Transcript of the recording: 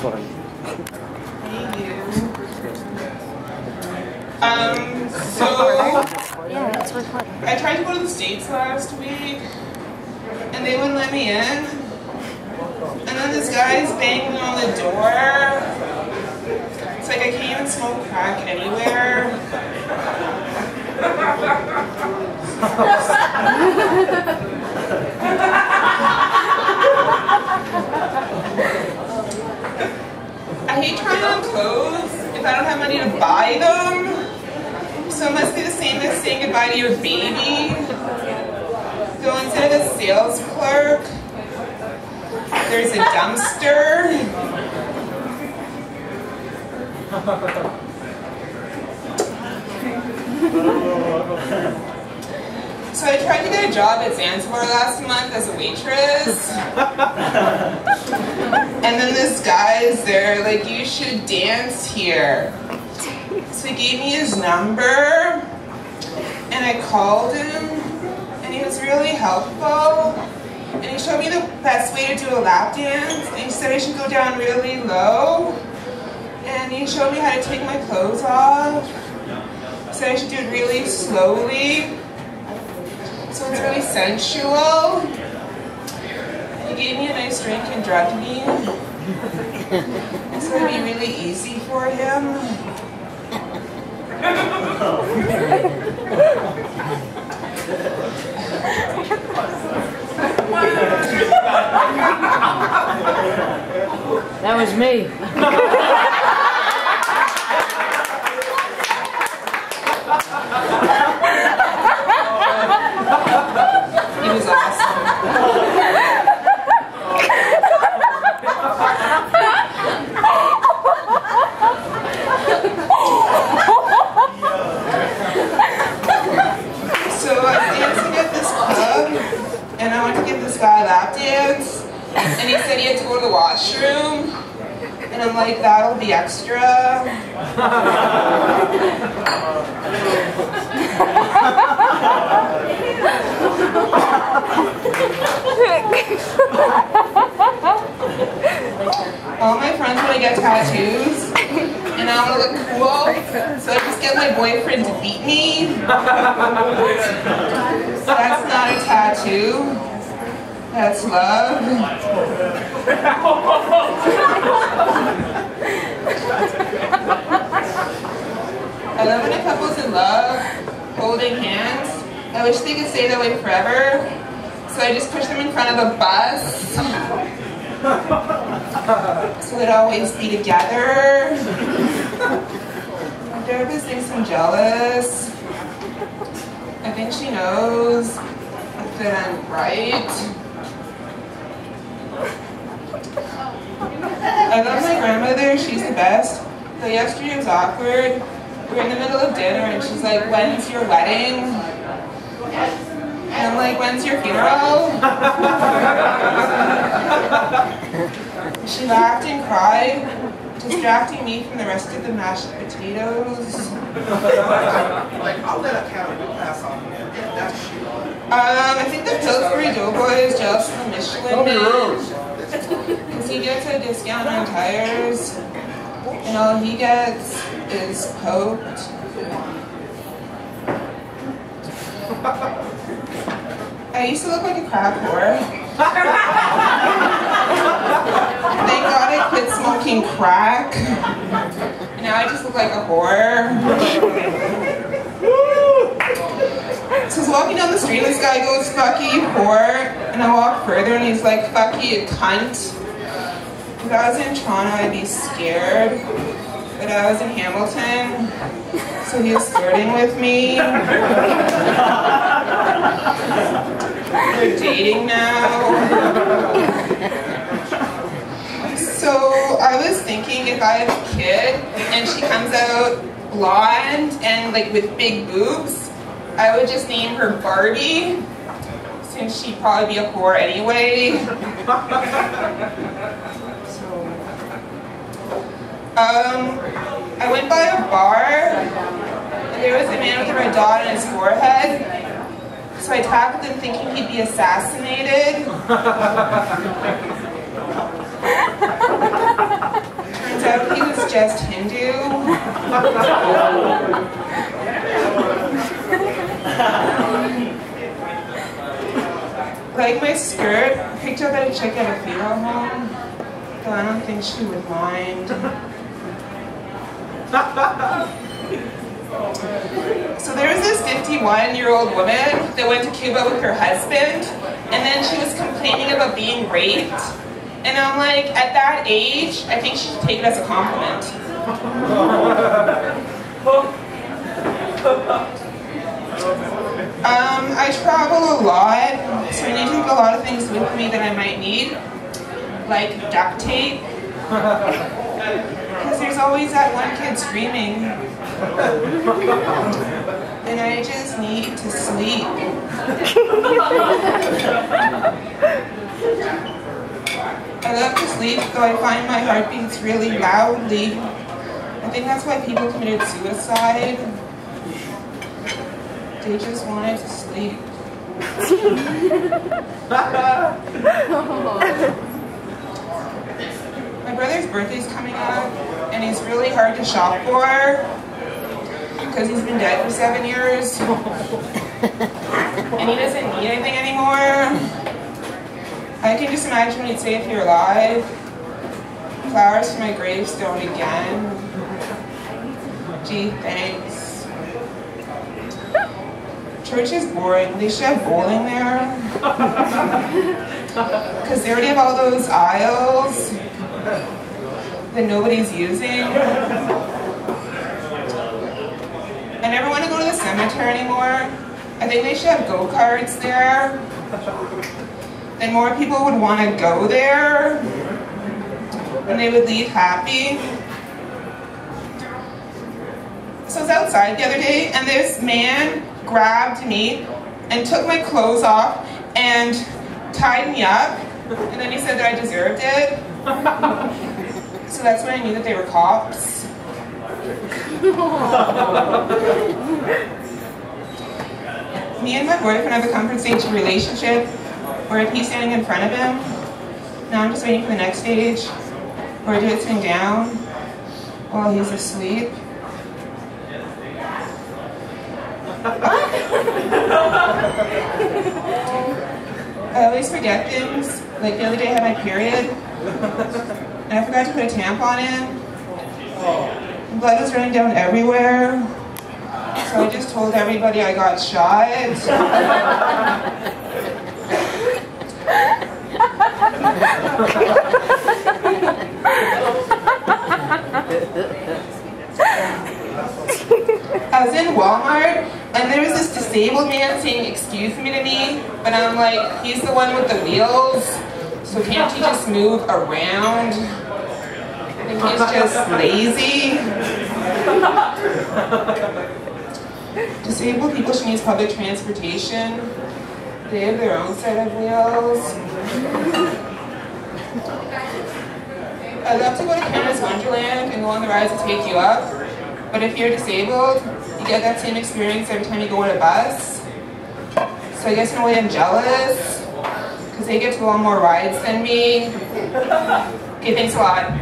one. Thank you. So Yeah, it's recording. I tried to go to the States last week, and they wouldn't let me in. And then this guy's banging on the door. It's like I can't even smoke crack anywhere. I hate trying on clothes if I don't have money to buy them. So it must be the same as saying goodbye to your baby. So instead of a sales clerk, there's a dumpster. So I tried to get a job at Zanzibar last month as a waitress. And then this guy's there, like, you should dance here. So he gave me his number, and I called him, and he was really helpful. And he showed me the best way to do a lap dance, and he said I should go down really low. And he showed me how to take my clothes off. He said I should do it really slowly, so it's really sensual. And he gave me a nice drink and drugged me. It's going to be really easy for him. That was me. He was awesome. So I was dancing at this club, and I went to give this guy a lap dance, and he said he had to go to the washroom, and I'm like, that'll be extra. All my friends want to get tattoos, and I want to look cool, so I just get my boyfriend to beat me. That's not a tattoo. That's love. I love when a couple's in love, holding hands. I wish they could stay that way forever, so I just push them in front of a bus. So they'd always be together. My therapist thinks I'm jealous. I think she knows that I'm right. I love my grandmother, she's the best. So yesterday was awkward. We were in the middle of dinner and she's like, when's your wedding? And I'm like, when's your funeral? She laughed and cried, distracting me from the rest of the mashed potatoes. Like, I'll let a cat pass on here. That's shit. I think the Pillsbury Doughboy is jealous of the Michelin Man. Because he gets a discount on tires, and all he gets is poked. I used to look like a crack whore. Thank God I quit smoking crack. And now I just look like a whore. So I was walking down the street and this guy goes, fuck you, whore. And I walk further and he's like, fuck you, cunt. If I was in Toronto, I'd be scared. But I was in Hamilton, so he was flirting with me. We're dating now. So I was thinking if I have a kid and she comes out blonde and like with big boobs, I would just name her Barbie, since she'd probably be a whore anyway. I went by a bar, and there was a man with a red dot on his forehead, so I tackled him thinking he'd be assassinated. except he was just Hindu. Like my skirt, picked up at a chick at a funeral home, but I don't think she would mind. So there was this 51-year-old woman that went to Cuba with her husband, and then she was complaining about being raped. And I'm like, at that age, I think she should take it as a compliment. I travel a lot, so I need to take a lot of things with me that I might need, like duct tape, because there's always that one kid screaming, and I just need to sleep. I love to sleep, though I find my heart beats really loudly. I think that's why people committed suicide. They just wanted to sleep. My brother's birthday's coming up, and he's really hard to shop for because he's been dead for 7 years, and he doesn't need anything anymore. I can just imagine what he'd say if he were alive. Flowers for my gravestone again. Gee, thanks. Church is boring. They should have bowling there. Because they already have all those aisles that nobody's using. I never want to go to the cemetery anymore. I think they should have go-karts there. Then more people would want to go there. And they would leave happy. So I was outside the other day, and this man grabbed me and took my clothes off and tied me up, and then he said that I deserved it. So that's when I knew that they were cops. Me and my boyfriend have a comfort stage relationship where if he's standing in front of him, now I'm just waiting for the next stage where I do it sitting down while he's asleep. I always forget things. Like the other day I had my period, and I forgot to put a tampon in. Blood was running down everywhere, so I just told everybody I got shot. I was in Walmart, and there was this disabled man saying "excuse me" to me, but I'm like, he's the one with the wheels, so can't he just move around? I think he's just lazy. Disabled people should use public transportation. They have their own set of wheels. I'd love to go to Canada's Wonderland and go on the rides that take you up, but if you're disabled, you get that same experience every time you go on a bus. So I guess in a way I'm jealous, because they get to go on more rides than me. Okay, thanks a lot.